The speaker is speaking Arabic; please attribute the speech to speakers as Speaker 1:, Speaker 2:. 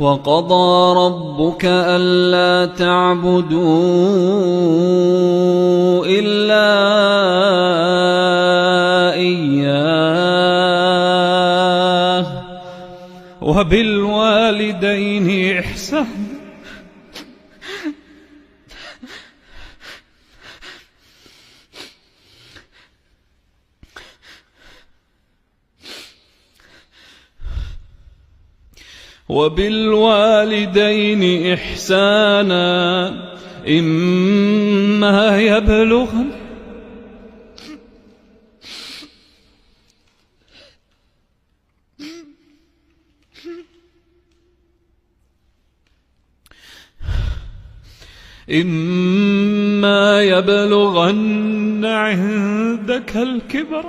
Speaker 1: وقضى ربك ألا تعبدوا إلا إياه وبالوالدين إحسانا إما يبلغن عندك الكبر